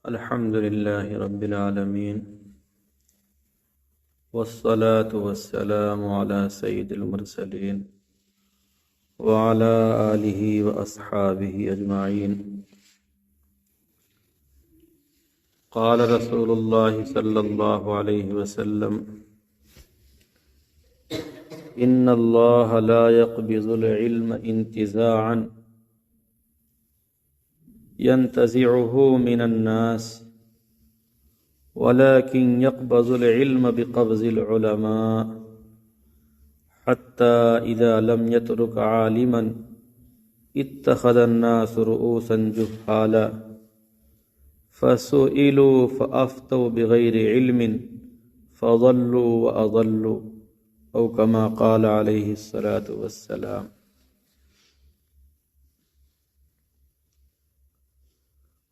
الحمد لله رب العالمين والصلاة والسلام على سيد المرسلين وعلى آله وأصحابه أجمعين. قال رسول الله صلى الله عليه وسلم: إن الله لا يقبض العلم انتزاعا ينتزعه من الناس ولكن يقبض العلم بقبض العلماء حتى إذا لم يترك عالما اتخذ الناس رؤوسا جهالا فسئلوا فأفتوا بغير علم فضلوا وأضلوا أو كما قال عليه الصلاة والسلام.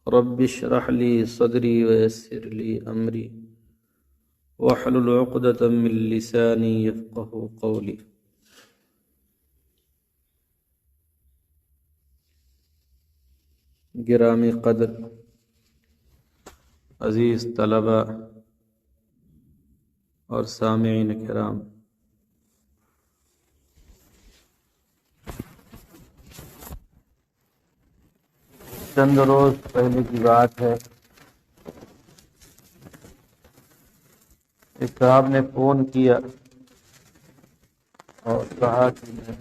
رب اشرح لي صدري ويسر لي أمري واحلل عقدة من لساني يفقهوا قولي. گرامی قدر عزیز طلباء اور سامعین کرام، چند روز پہلے کی بات ہے، ایک صاحب نے فون کیا اور کہا کہ میں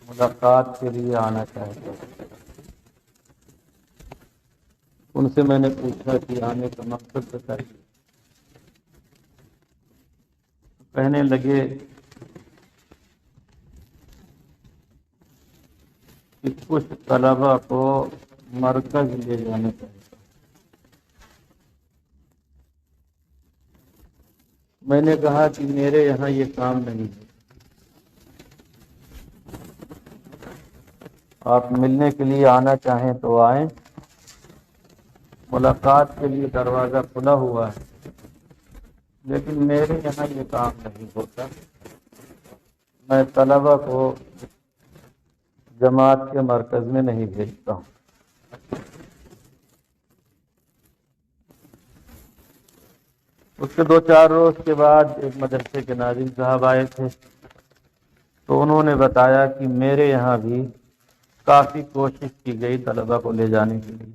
ملاقات کے لیے آنا چاہتا ہوں۔ ان سے میں نے پوچھا کہ آنے کا مقصد بتائیے۔ کہنے لگے کہ کچھ طلباء کو مرکز لے جانے چاہیے۔ میں نے کہا کہ میرے یہاں یہ کام نہیں ہے، آپ ملنے کے لیے آنا چاہیں تو آئیں، ملاقات کے لیے دروازہ کھلا ہوا ہے، لیکن میرے یہاں یہ کام نہیں ہوتا۔ میں طلباء کو جماعت کے مرکز میں نہیں بھیجتا ہوں۔ اس کے 2-4 روز کے بعد ایک مدرسے کے ناظم صاحب آئے تھے، تو انہوں نے بتایا کہ میرے یہاں بھی کافی کوشش کی گئی طلباء کو لے جانے کے لیے۔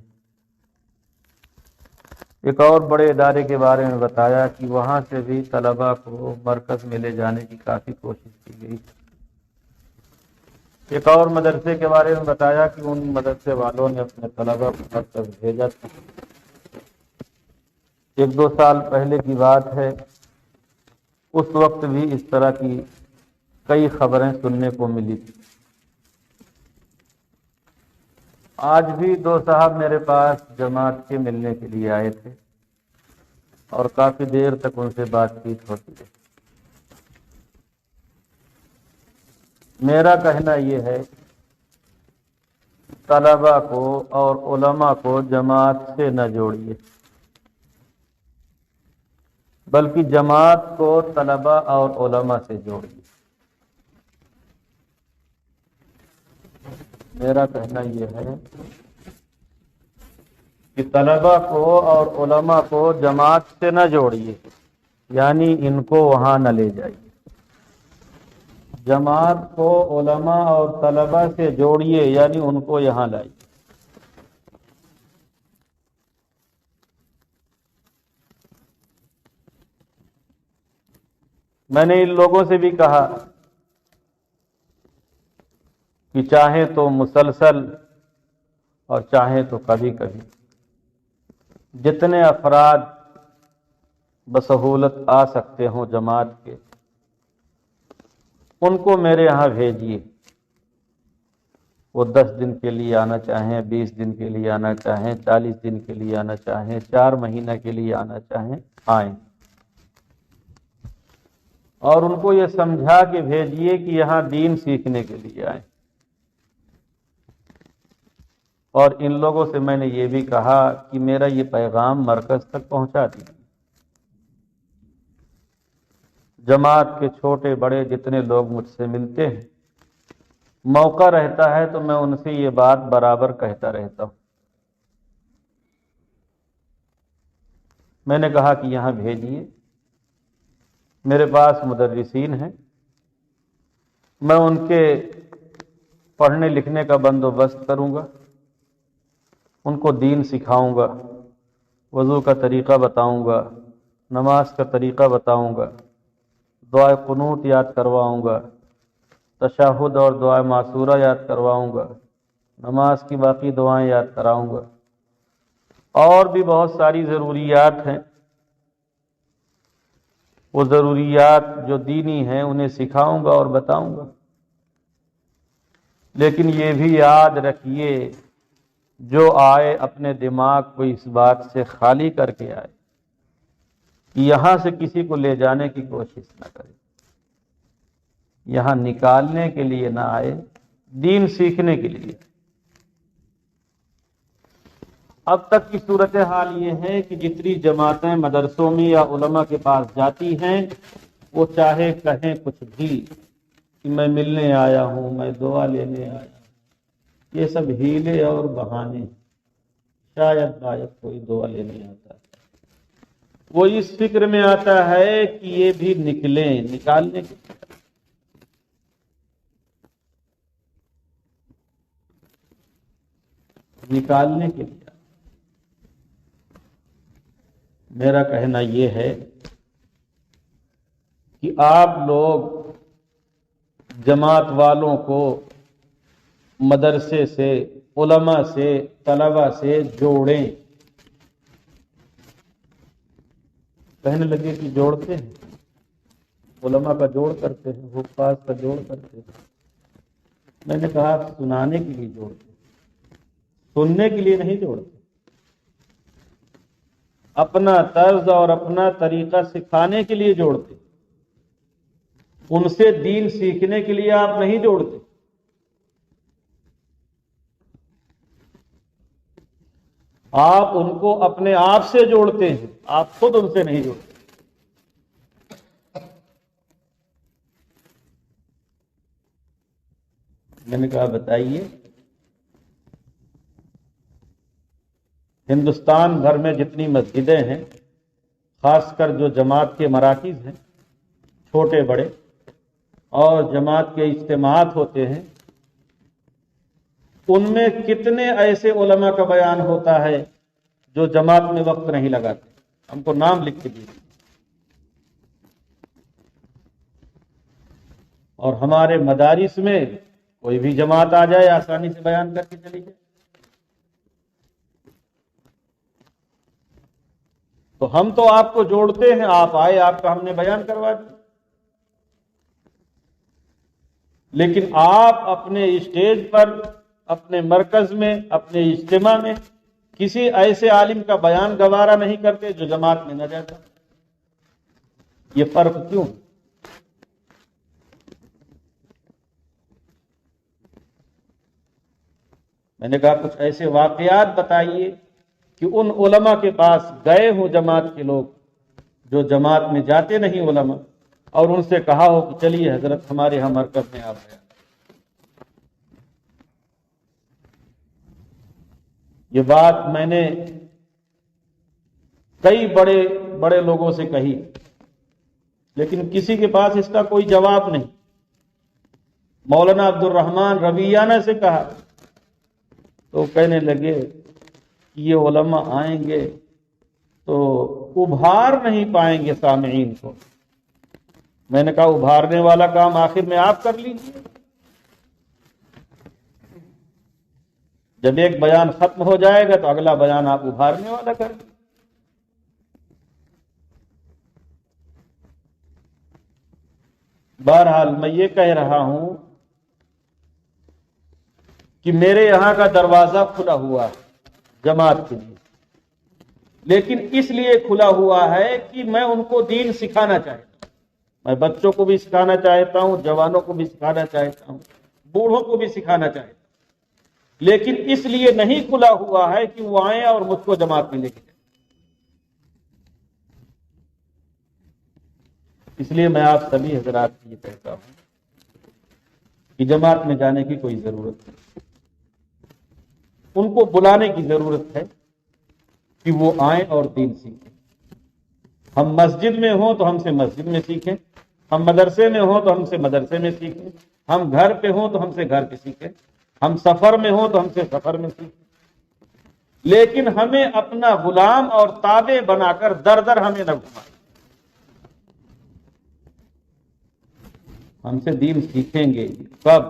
ایک اور بڑے ادارے کے بارے میں بتایا کہ وہاں سے بھی طلباء کو مرکز میں لے جانے کی کافی کوشش کی گئی۔ ایک اور مدرسے کے بارے میں بتایا کہ ان مدرسے والوں نے اپنے طلباء کو مرکز بھیجا تھا۔ 1-2 سال پہلے کی بات ہے، اس وقت بھی اس طرح کی کئی خبریں سننے کو ملی تھی۔ آج بھی 2 صاحب میرے پاس جماعت کے ملنے کے لیے آئے تھے اور کافی دیر تک ان سے بات چیت ہوتی رہی۔ میرا کہنا یہ ہے، طلباء کو اور علماء کو جماعت سے نہ جوڑیے، بلکہ جماعت کو طلباء اور علماء سے جوڑیے۔ میرا کہنا یہ ہے کہ طلباء کو اور علماء کو جماعت سے نہ جوڑیے، یعنی ان کو وہاں نہ لے جائیے۔ جماعت کو علماء اور طلباء سے جوڑیے، یعنی ان کو یہاں لائیے۔ میں نے ان لوگوں سے بھی کہا کہ چاہیں تو مسلسل اور چاہیں تو کبھی کبھی جتنے افراد بسہولت آ سکتے ہوں جماعت کے، ان کو میرے یہاں بھیجیے۔ وہ 10 دن کے لیے آنا چاہیں، 20 دن کے لیے آنا چاہیں، 40 دن کے لیے آنا چاہیں، 4 مہینہ کے لیے آنا چاہیں، آئیں۔ اور ان کو یہ سمجھا کے بھیجیے کہ یہاں دین سیکھنے کے لیے آئیں۔ اور ان لوگوں سے میں نے یہ بھی کہا کہ میرا یہ پیغام مرکز تک پہنچا دیجیے۔ جماعت کے چھوٹے بڑے جتنے لوگ مجھ سے ملتے ہیں، موقع رہتا ہے تو میں ان سے یہ بات برابر کہتا رہتا ہوں میں نے کہا کہ یہاں بھیجیے، میرے پاس مدرسین ہیں، میں ان کے پڑھنے لکھنے کا بندوبست کروں گا، ان کو دین سکھاؤں گا، وضو کا طریقہ بتاؤں گا، نماز کا طریقہ بتاؤں گا، دعائے قنوت یاد کرواؤں گا، تشہد اور دعائے معصورہ یاد کرواؤں گا، نماز کی باقی دعائیں یاد کراؤں گا، اور بھی بہت ساری ضروریات ہیں، وہ ضروریات جو دینی ہیں انہیں سکھاؤں گا اور بتاؤں گا۔ لیکن یہ بھی یاد رکھیے، جو آئے اپنے دماغ کو اس بات سے خالی کر کے آئے کہ یہاں سے کسی کو لے جانے کی کوشش نہ کرے، یہاں نکالنے کے لیے نہ آئے، دین سیکھنے کے لیے۔ اب تک کی صورتحال یہ ہے کہ جتنی جماعتیں مدرسوں میں یا علماء کے پاس جاتی ہیں، وہ چاہے کہیں کچھ بھی کہ میں ملنے آیا ہوں، میں دعا لینے آیا ہوں، یہ سب ہیلے اور بہانے، شاید کوئی دعا لینے آتا ہے، وہ اس فکر میں آتا ہے کہ یہ بھی نکلیں، نکالنے کے لیے۔ میرا کہنا یہ ہے کہ آپ لوگ جماعت والوں کو مدرسے سے، علماء سے، طلباء سے جوڑیں۔ کہنے لگے کہ جوڑتے ہیں، علماء کا جوڑ کرتے ہیں، حفاظ کا جوڑ کرتے ہیں۔ میں نے کہا سنانے کے لیے جوڑتے، سننے کے لیے نہیں جوڑتے۔ اپنا طرز اور اپنا طریقہ سکھانے کے لیے جوڑتے، ان سے دین سیکھنے کے لیے آپ نہیں جوڑتے۔ آپ ان کو اپنے آپ سے جوڑتے ہیں، آپ خود ان سے نہیں جوڑتے۔ میں نے کہا بتائیے، ہندوستان بھر میں جتنی مسجدیں ہیں، خاص کر جو جماعت کے مراکز ہیں، چھوٹے بڑے، اور جماعت کے اجتماعات ہوتے ہیں، ان میں کتنے ایسے علماء کا بیان ہوتا ہے جو جماعت میں وقت نہیں لگاتے؟ ہم کو نام لکھ کے دیجیے۔ اور ہمارے مدارس میں کوئی بھی جماعت آ جائے، آسانی سے بیان کر کے چلی جائے۔ تو ہم تو آپ کو جوڑتے ہیں، آپ آئے، آپ کا ہم نے بیان کروا دیا، لیکن آپ اپنے اسٹیج پر، اپنے مرکز میں، اپنے اجتماع میں کسی ایسے عالم کا بیان گوارا نہیں کرتے جو جماعت میں نہ جاتا۔ یہ فرق کیوں؟ میں نے کہا کچھ ایسے واقعات بتائیے کہ ان علماء کے پاس گئے ہوں جماعت کے لوگ جو جماعت میں جاتے نہیں علماء، اور ان سے کہا ہو کہ چلیے حضرت ہمارے ہاں مرکز میں آپ ہیں۔ یہ بات میں نے کئی بڑے بڑے لوگوں سے کہی، لیکن کسی کے پاس اس کا کوئی جواب نہیں۔ مولانا عبد الرحمن رویانہ سے کہا تو کہنے لگے کہ یہ علماء آئیں گے تو ابھار نہیں پائیں گے سامعین کو۔ میں نے کہا ابھارنے والا کام آخر میں آپ کر لیجیے۔ جب ایک بیان ختم ہو جائے گا تو اگلا بیان آپ ابھارنے والا کر لیجیے۔ بہرحال میں یہ کہہ رہا ہوں کہ میرے یہاں کا دروازہ کھلا ہوا ہے جماعت کے لیے، لیکن اس لیے کھلا ہوا ہے کہ میں ان کو دین سکھانا چاہتا ہوں۔ میں بچوں کو بھی سکھانا چاہتا ہوں، جوانوں کو بھی سکھانا چاہتا ہوں، بوڑھوں کو بھی سکھانا چاہتا ہوں، لیکن اس لیے نہیں کھلا ہوا ہے کہ وہ آئیں اور مجھ کو جماعت میں لے کے جائیں۔ اس لیے میں آپ سبھی حضرات سے یہ کہتا ہوں کہ جماعت میں جانے کی کوئی ضرورت نہیں، ان کو بلانے کی ضرورت ہے کہ وہ آئیں اور دین سیکھیں۔ ہم مسجد میں ہوں تو ہم سے مسجد میں سیکھیں، ہم مدرسے میں ہوں تو ہم سے مدرسے میں سیکھیں، ہم گھر پہ ہوں تو ہم سے گھر پہ سیکھیں، ہم سفر میں ہوں تو ہم سے سفر میں سیکھیں، لیکن ہمیں اپنا غلام اور تابع بنا کر در در ہمیں نہ گھمائیں۔ ہم سے دین سیکھیں گے کب؟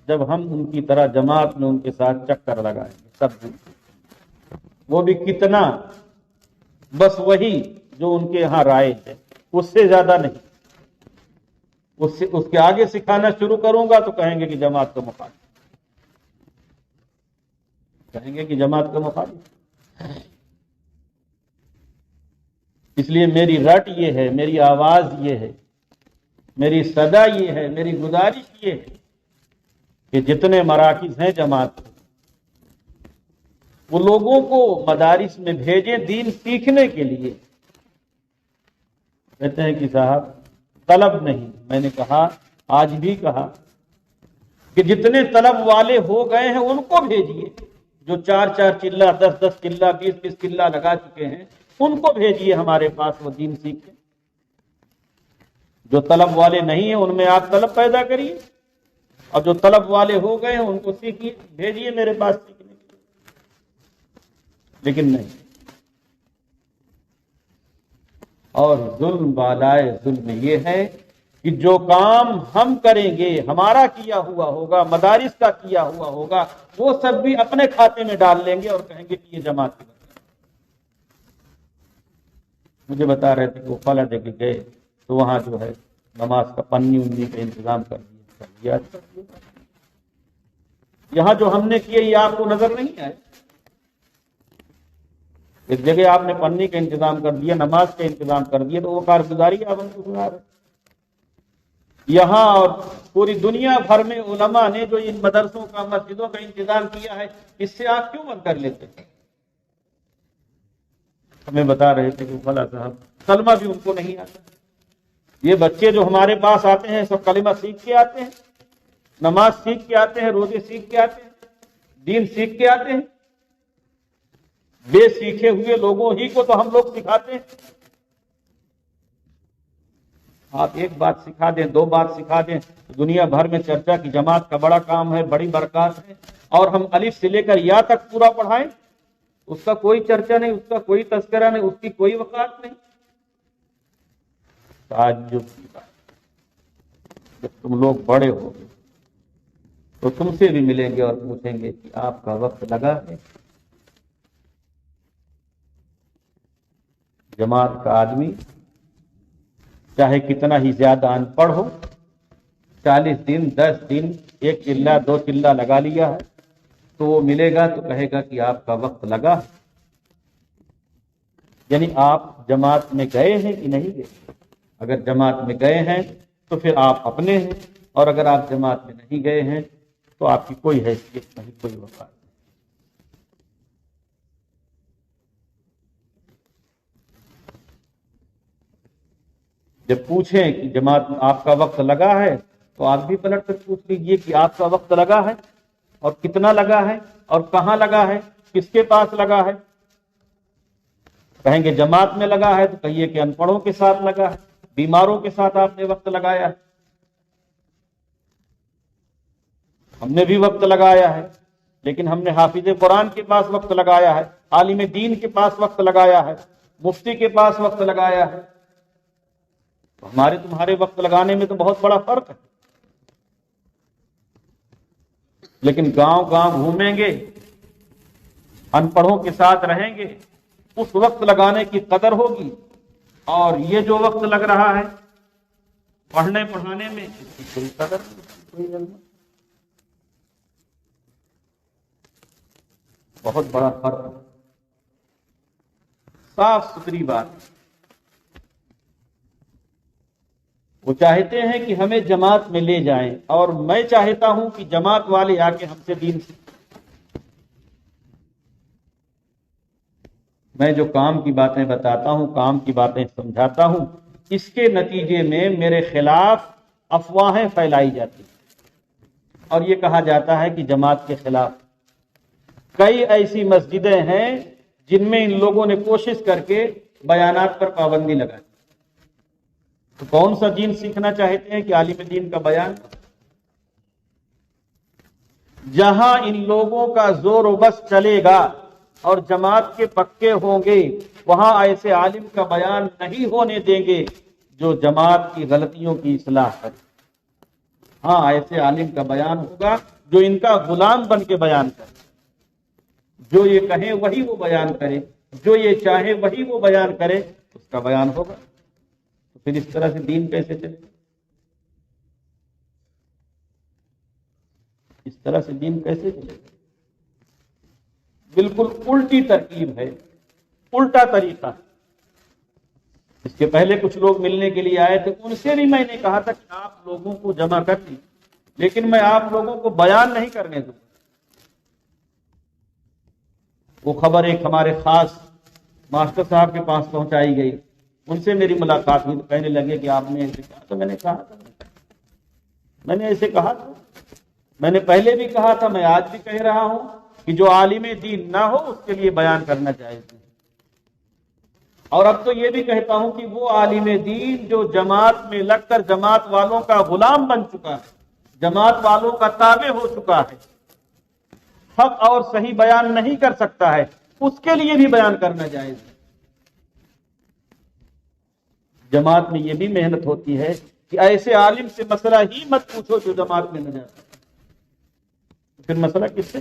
جب ہم ان کی طرح جماعت میں ان کے ساتھ چکر لگائیں گے، سب وہ بھی کتنا؟ بس وہی جو ان کے یہاں رائج ہے، اس سے زیادہ نہیں۔ اس کے آگے سکھانا شروع کروں گا تو کہیں گے کہ جماعت کا مخالف، کہیں گے کہ جماعت کا مخالف۔ اس لیے میری رٹ یہ ہے، میری آواز یہ ہے، میری صدا یہ ہے، میری گزارش یہ ہے کہ جتنے مراکز ہیں جماعت کے، وہ لوگوں کو مدارس میں بھیجیں دین سیکھنے کے لیے۔ کہتے ہیں کہ صاحب طلب نہیں، میں نے کہا، آج بھی کہا کہ جتنے طلب والے ہو گئے ہیں ان کو بھیجیے، جو 4 چلہ 10 چلہ 20 چلہ لگا چکے ہیں ان کو بھیجیے ہمارے پاس، وہ دین سیکھیں۔ جو طلب والے نہیں ہیں ان میں آپ طلب پیدا کریے، اور جو طلب والے ہو گئے ہیں ان کو سیکھیے، بھیجیے میرے پاس سیکھنے کے لیے۔ لیکن نہیں، اور ظلم بالائے ظلم یہ ہے کہ جو کام ہم کریں گے، ہمارا کیا ہوا ہوگا، مدارس کا کیا ہوا ہوگا، وہ سب بھی اپنے کھاتے میں ڈال لیں گے اور کہیں گے کہ یہ جماعت کی وجہ سے۔ مجھے بتا رہے تھے کہ وہ فلاں جگہ گئے تو وہاں جو ہے نماز کا پنی انی کا انتظام کر دیا۔ یہاں جو ہم نے کیا یہ آپ کو نظر نہیں آئے؟ ایک جگہ آپ نے پنی کا انتظام کر دیا، نماز کا انتظام کر دیا، تو وہ کارگزاری آپ ہم کو سنا رہے۔ یہاں اور پوری دنیا بھر میں علماء نے جو ان مدرسوں کا، مسجدوں کا انتظام کیا ہے، اس سے آپ کیوں بند کر لیتے ہیں؟ ہمیں بتا رہے تھے کہ فلاں صاحب کلمہ بھی ان کو نہیں آتا۔ یہ بچے جو ہمارے پاس آتے ہیں سب کلمہ سیکھ کے آتے ہیں، نماز سیکھ کے آتے ہیں، روزے سیکھ کے آتے ہیں، دین سیکھ کے آتے ہیں۔ بے سیکھے ہوئے لوگوں ہی کو تو ہم لوگ سکھاتے ہیں۔ آپ ایک بات سکھا دیں، 2 بات سکھا دیں، دنیا بھر میں چرچا کی جماعت کا بڑا کام ہے، بڑی برکات ہے، اور ہم الف سے لے کر یا تک پورا پڑھائیں، اس کا کوئی چرچا نہیں، اس کا کوئی تذکرہ نہیں، اس کی کوئی وقات نہیں۔ تعجب کی بات، جب تم لوگ بڑے ہو تو تم سے بھی ملیں گے اور پوچھیں گے کہ آپ کا وقت لگا ہے؟ جماعت کا آدمی چاہے کتنا ہی زیادہ ان پڑھ ہو، 40 دن 10 دن 1 چلہ 2 چلہ لگا لیا ہے، تو وہ ملے گا تو کہے گا کہ آپ کا وقت لگا ہے۔ یعنی آپ جماعت میں گئے ہیں کہ نہیں گئے؟ اگر جماعت میں گئے ہیں تو پھر آپ اپنے ہیں، اور اگر آپ جماعت میں نہیں گئے ہیں تو آپ کی کوئی حیثیت نہیں، کوئی وقار نہیں۔ جب پوچھیں کہ جماعت میں آپ کا وقت لگا ہے تو آپ بھی پلٹ کر پوچھ لیجئے کہ آپ کا وقت لگا ہے، اور کتنا لگا ہے، اور کہاں لگا ہے، کس کے پاس لگا ہے۔ کہیں گے جماعت میں لگا ہے تو کہیے کہ ان پڑھوں کے ساتھ لگا ہے، بیماروں کے ساتھ آپ نے وقت لگایا ہے۔ ہم نے بھی وقت لگایا ہے، لیکن ہم نے حافظ قرآن کے پاس وقت لگایا ہے، عالم دین کے پاس وقت لگایا ہے، مفتی کے پاس وقت لگایا ہے۔ ہمارے تمہارے وقت لگانے میں تو بہت بڑا فرق ہے۔ لیکن گاؤں گاؤں گھومیں گے، ان پڑھوں کے ساتھ رہیں گے، اس وقت لگانے کی قدر ہوگی، اور یہ جو وقت لگ رہا ہے پڑھنے پڑھانے میں، اس کی کوئی قدر نہیں، اس کی کوئی علم۔ بہت بڑا فرق ہے، صاف ستھری بات۔ وہ چاہتے ہیں کہ ہمیں جماعت میں لے جائیں، اور میں چاہتا ہوں کہ جماعت والے آ کے ہم سے دین سیکھیں۔ میں جو کام کی باتیں بتاتا ہوں، کام کی باتیں سمجھاتا ہوں، اس کے نتیجے میں میرے خلاف افواہیں پھیلائی جاتی ہیں، اور یہ کہا جاتا ہے کہ جماعت کے خلاف۔ کئی ایسی مسجدیں ہیں جن میں ان لوگوں نے کوشش کر کے بیانات پر پابندی لگا دی، تو کون سا دین سیکھنا چاہتے ہیں کہ عالم دین کا بیان؟ جہاں ان لوگوں کا زور و بس چلے گا اور جماعت کے پکے ہوں گے، وہاں ایسے عالم کا بیان نہیں ہونے دیں گے جو جماعت کی غلطیوں کی اصلاح کرے۔ ہاں، ایسے عالم کا بیان ہوگا جو ان کا غلام بن کے بیان کرے، جو یہ کہیں وہی وہ بیان کرے، جو یہ چاہے وہی وہ بیان کرے، اس کا بیان ہوگا۔ تو پھر اس طرح سے دین کیسے چلے گا؟ اس طرح سے دین کیسے چلے گا؟ بالکل الٹی ترکیب ہے، الٹا طریقہ۔ اس کے پہلے کچھ لوگ ملنے کے لیے آئے تھے، ان سے بھی میں نے کہا تھا کہ آپ لوگوں کو جمع کر دیں، لیکن میں آپ لوگوں کو بیان نہیں کرنے دوں۔ وہ خبر ایک ہمارے خاص ماسٹر صاحب کے پاس پہنچائی گئی، ان سے میری ملاقات ہوئی تو کہنے لگے کہ آپ نے ایسے کہا۔ تو میں نے کہا تھا، میں نے ایسے کہا تھا، میں نے پہلے بھی کہا تھا، میں آج بھی کہہ رہا ہوں کہ جو عالم دین نہ ہو اس کے لیے بیان کرنا چاہیے۔ اور اب تو یہ بھی کہتا ہوں کہ وہ عالم دین جو جماعت میں لگ کر جماعت والوں کا غلام بن چکا ہے، جماعت والوں کا تابع ہو چکا ہے، حق اور صحیح بیان نہیں کر سکتا ہے، اس کے لیے بھی بیان کرنا جائز ہے۔ جماعت میں یہ بھی محنت ہوتی ہے کہ ایسے عالم سے مسئلہ ہی مت پوچھو جو جماعت میں نہ جاتا، پھر مسئلہ کس سے؟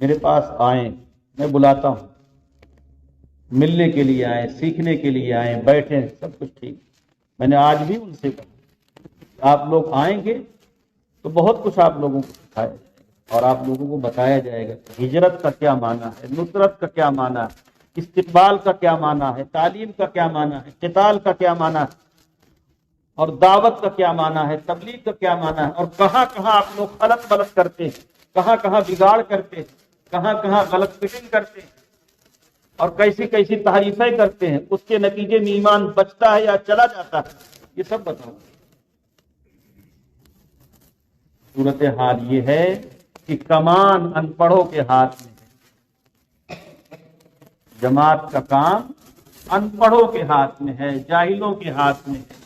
میرے پاس آئیں، میں بلاتا ہوں، ملنے کے لیے آئیں، سیکھنے کے لیے آئیں، بیٹھیں، سب کچھ ٹھیک۔ میں نے آج بھی ان سے کہا آپ لوگ آئیں گے تو بہت کچھ آپ لوگوں کو سکھایا جائے گا اور آپ لوگوں کو بتایا جائے گا کہ ہجرت کا کیا معنی ہے، نصرت کا کیا معنی ہے، استقبال کا کیا معنی ہے، تعلیم کا کیا معنی ہے، قتال کا کیا معنی ہے، اور دعوت کا کیا معنی ہے، تبلیغ کا کیا معنی ہے، اور کہاں کہاں آپ لوگ غلط غلط کرتے ہیں، کہاں کہاں بگاڑ کرتے ہیں، کہاں کہاں غلط فٹنگ کرتے ہیں، اور کیسی کیسی تحریفیں کرتے ہیں، اس کے نتیجے میں ایمان بچتا ہے یا چلا جاتا ہے، یہ سب بتاؤ۔ صورتحال یہ ہے کہ کمان ان پڑھوں کے ہاتھ میں ہے، جماعت کا کام ان پڑھوں کے ہاتھ میں ہے، جاہلوں کے ہاتھ میں ہے،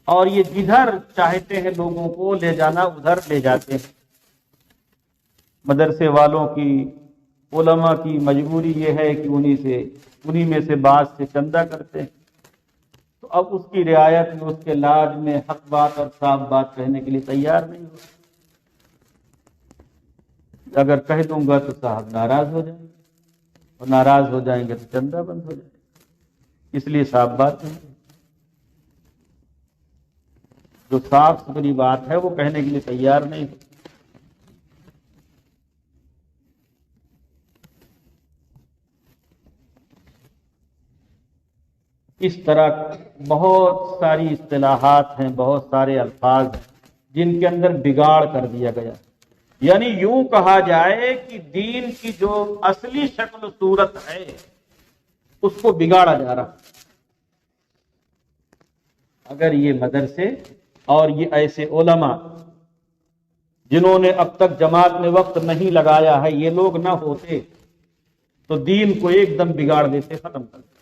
اور یہ جدھر چاہتے ہیں لوگوں کو لے جانا ادھر لے جاتے ہیں۔ مدرسے والوں کی، علماء کی مجبوری یہ ہے کہ انہی میں سے بعض سے چندہ کرتے ہیں، تو اب اس کی رعایت میں، اس کے لاج میں حق بات اور صاف بات کہنے کے لیے تیار نہیں ہو۔ اگر کہہ دوں گا تو صاحب ناراض ہو جائیں گے، اور ناراض ہو جائیں گے تو چندہ بند ہو جائے گا، اس لیے صاف بات نہیں۔ جو صاف ستھری بات ہے وہ کہنے کے لیے تیار نہیں ہو۔ اس طرح بہت ساری اصطلاحات ہیں، بہت سارے الفاظ ہیں جن کے اندر بگاڑ کر دیا گیا، یعنی یوں کہا جائے کہ دین کی جو اصلی شکل و صورت ہے اس کو بگاڑا جا رہا۔ اگر یہ مدرسے اور یہ ایسے علماء جنہوں نے اب تک جماعت میں وقت نہیں لگایا ہے، یہ لوگ نہ ہوتے تو دین کو ایک دم بگاڑ دیتے، ختم کر دیتے۔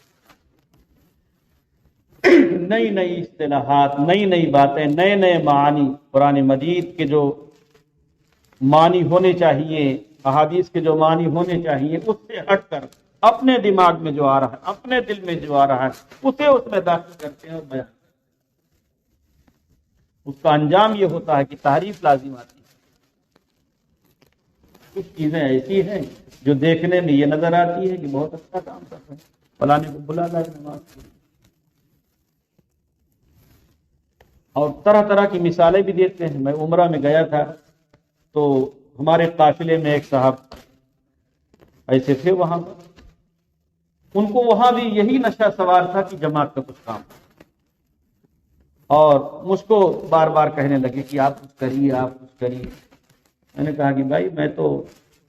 نئی نئی اصطلاحات، نئی نئی باتیں، نئے نئے معانی، قرآن مجید کے جو معنی ہونے چاہیے، احادیث کے جو معنی ہونے چاہیے، اس سے ہٹ کر اپنے دماغ میں جو آ رہا ہے، اپنے دل میں جو آ رہا ہے، اسے اس میں داخل کرتے ہیں اور بیان۔ اس کا انجام یہ ہوتا ہے کہ تحریف لازم آتی ہے۔ کچھ چیزیں ایسی ہیں جو دیکھنے میں یہ نظر آتی ہے کہ بہت اچھا کام کر رہے ہیں، فلانے کو بلا لاؤ نماز کے لیے، اور طرح طرح کی مثالیں بھی دیتے ہیں۔ میں عمرہ میں گیا تھا تو ہمارے قافلے میں ایک صاحب ایسے تھے، وہاں ان کو وہاں بھی یہی نشہ سوار تھا کہ جماعت کا کچھ کام، اور مجھ کو بار بار کہنے لگے کہ آپ کچھ کریے، آپ کچھ کریے۔ میں نے کہا کہ بھائی میں تو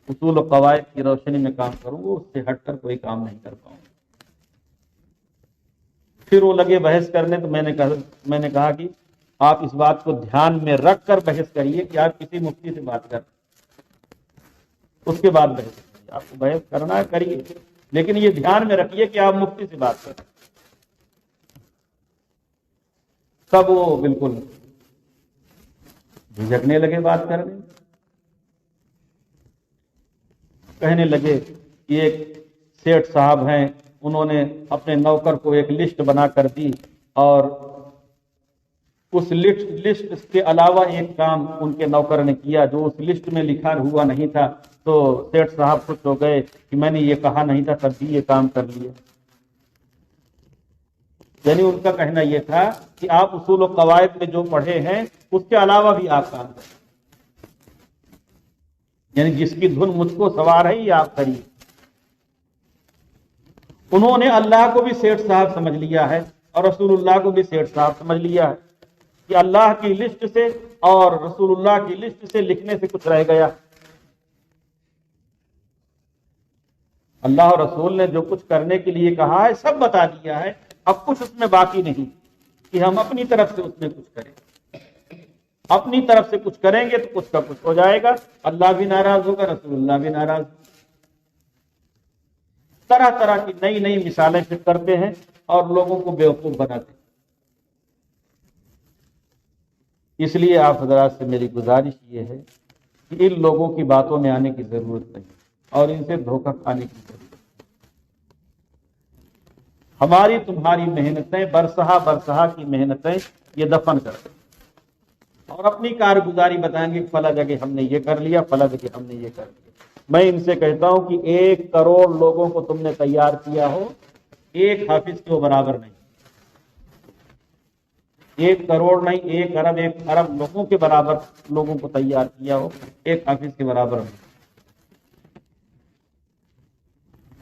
اصول و قواعد کی روشنی میں کام کروں گا، اس سے ہٹ کر کوئی کام نہیں کر پاؤں گا۔ پھر وہ لگے بحث کرنے، تو میں نے کہا کہ آپ اس بات کو دھیان میں رکھ کر بحث کریے کہ آپ کسی مفتی سے بات کر اس کے بعد بحث کریے. آپ کو بحث کرنا ہے کریے، لیکن یہ دھیان میں رکھیے کہ آپ مفتی سے بات کریں. تب وہ بالکل جھجکنے لگے بات کرنے، کہنے لگے کہ ایک سیٹھ صاحب ہیں، انہوں نے اپنے نوکر کو ایک لسٹ بنا کر دی اور اس لسٹ کے علاوہ ایک کام ان کے نوکر نے کیا جو اس لسٹ میں لکھا ہوا نہیں تھا. تو سیٹھ صاحب خوش ہو گئے کہ میں نے یہ کہا نہیں تھا، تب بھی یہ کام کر لیا. یعنی ان کا کہنا یہ تھا کہ آپ اصول و قواعد میں جو پڑھے ہیں اس کے علاوہ بھی آپ کام کریں، یعنی جس کی دھن مجھ کو سوار ہے یہ آپ کریے. انہوں نے اللہ کو بھی سیٹھ صاحب سمجھ لیا ہے اور رسول اللہ کو بھی سیٹھ صاحب سمجھ لیا ہے کہ اللہ کی لسٹ سے اور رسول اللہ کی لسٹ سے لکھنے سے کچھ رہ گیا. اللہ اور رسول نے جو کچھ کرنے کے لیے کہا ہے سب بتا دیا ہے، اب کچھ اس میں باقی نہیں کہ ہم اپنی طرف سے اس میں کچھ کریں. اپنی طرف سے کچھ کریں گے تو کچھ کا کچھ ہو جائے گا، اللہ بھی ناراض ہوگا، رسول اللہ بھی ناراض ہوگا. طرح طرح کی نئی نئی مثالیں پھر کرتے ہیں اور لوگوں کو بیوقوف بناتے ہیں. اس لیے آپ حضرات سے میری گزارش یہ ہے کہ ان لوگوں کی باتوں میں آنے کی ضرورت نہیں اور ان سے دھوکہ کھانے کی ضرورت. ہماری تمہاری محنتیں برسہا کی محنتیں یہ دفن کر دیں اور اپنی کارگزاری بتائیں گے فلاں جگہ ہم نے یہ کر لیا، فلاں جگہ ہم نے یہ کر لیا. میں ان سے کہتا ہوں کہ 1 کروڑ لوگوں کو تم نے تیار کیا ہو، ایک حافظ کے برابر نہیں. 1 کروڑ نہیں، 1 ارب 1 ارب لوگوں کے برابر لوگوں کو تیار کیا ہو، ایک حافظ کے برابر نہیں.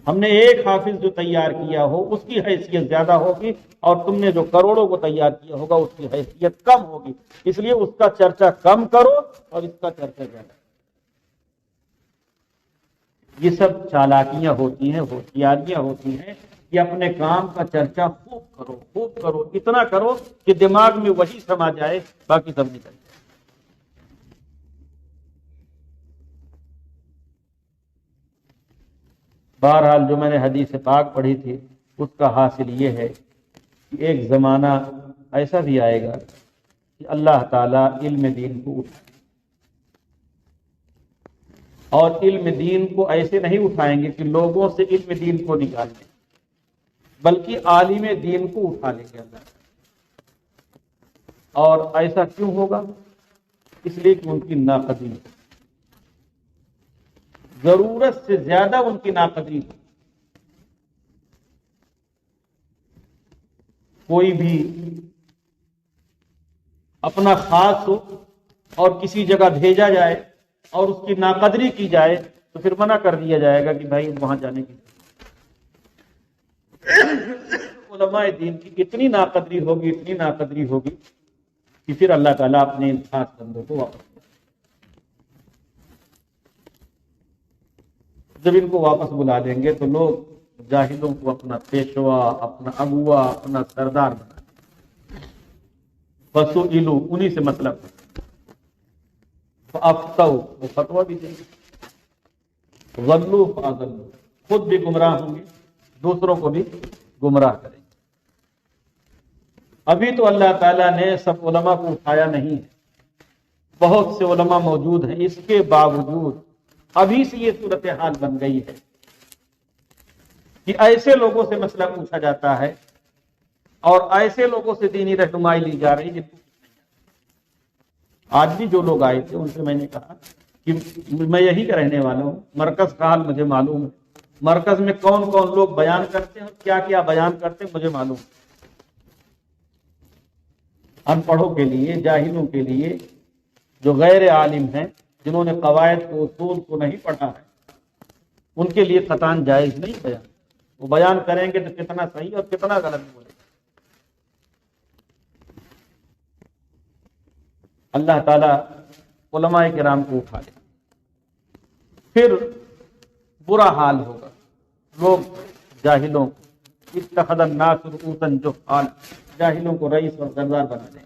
ہم نے ایک حافظ جو تیار کیا ہو اس کی حیثیت زیادہ ہوگی اور تم نے جو کروڑوں کو تیار کیا ہوگا اس کی حیثیت کم ہوگی. اس لیے اس کا چرچا کم کرو اور اس کا چرچا زیادہ. یہ سب چالاکیاں ہوتی ہیں، ہوشیاریاں ہوتی ہیں کہ اپنے کام کا چرچا خوب کرو، اتنا کرو کہ دماغ میں وہی سما جائے، باقی سب نکل جائے. بہرحال جو میں نے حدیث پاک پڑھی تھی اس کا حاصل یہ ہے کہ ایک زمانہ ایسا بھی آئے گا کہ اللہ تعالیٰ علم دین کو اٹھائے، اور علم دین کو ایسے نہیں اٹھائیں گے کہ لوگوں سے علم دین کو نکال دیں، بلکہ عالم دین کو اٹھا لیں گے اللہ. اور ایسا کیوں ہوگا؟ اس لیے کہ ان کی ناقدری، ضرورت سے زیادہ ان کی ناقدری. کوئی بھی اپنا خاص ہو اور کسی جگہ بھیجا جائے اور اس کی ناقدری کی جائے تو پھر منع کر دیا جائے گا کہ بھائی وہاں جانے کی. علماء دین کی اتنی ناقدری ہوگی کہ پھر اللہ تعالیٰ اپنے ان خاص بندوں کو واپس، جب ان کو واپس بلا دیں گے تو لوگ جاہلوں کو اپنا پیشوا، اپنا اغوا، اپنا سردار بنا بسو علو، انہی سے مطلب افتو، وہ فتویٰ بھی دیں گے، ضلوا فاضلوا، خود بھی گمراہ ہوں گے، دوسروں کو بھی گمراہ کریں گے. ابھی تو اللہ تعالیٰ نے سب علماء کو اٹھایا نہیں ہے، بہت سے علماء موجود ہیں، اس کے باوجود ابھی سے یہ صورتحال بن گئی ہے کہ ایسے لوگوں سے مسئلہ پوچھا جاتا ہے اور ایسے لوگوں سے دینی رہنمائی لی جا رہی ہے. آج بھی جو لوگ آئے تھے ان سے میں نے کہا کہ میں یہی کا رہنے والا ہوں، مرکز کا حال مجھے معلوم ہے، مرکز میں کون کون لوگ بیان کرتے ہیں اور کیا کیا بیان کرتے ہیں مجھے معلوم ہے. ان پڑھوں کے لیے، جاہلوں کے لیے، جو غیر عالم ہیں، جنہوں نے قواعد کو، اصول کو نہیں پڑھا ہے، ان کے لیے قطعاً جائز نہیں بیان. وہ بیان کریں گے تو کتنا صحیح اور کتنا غلط بولے. اللہ تعالیٰ علماء کرام کو اٹھا لے، پھر برا حال ہوگا. لوگ جاہلوں اتخذ الناس رؤوسا جہالا، جاہلوں کو رئیس اور سردار بنا دیں گے.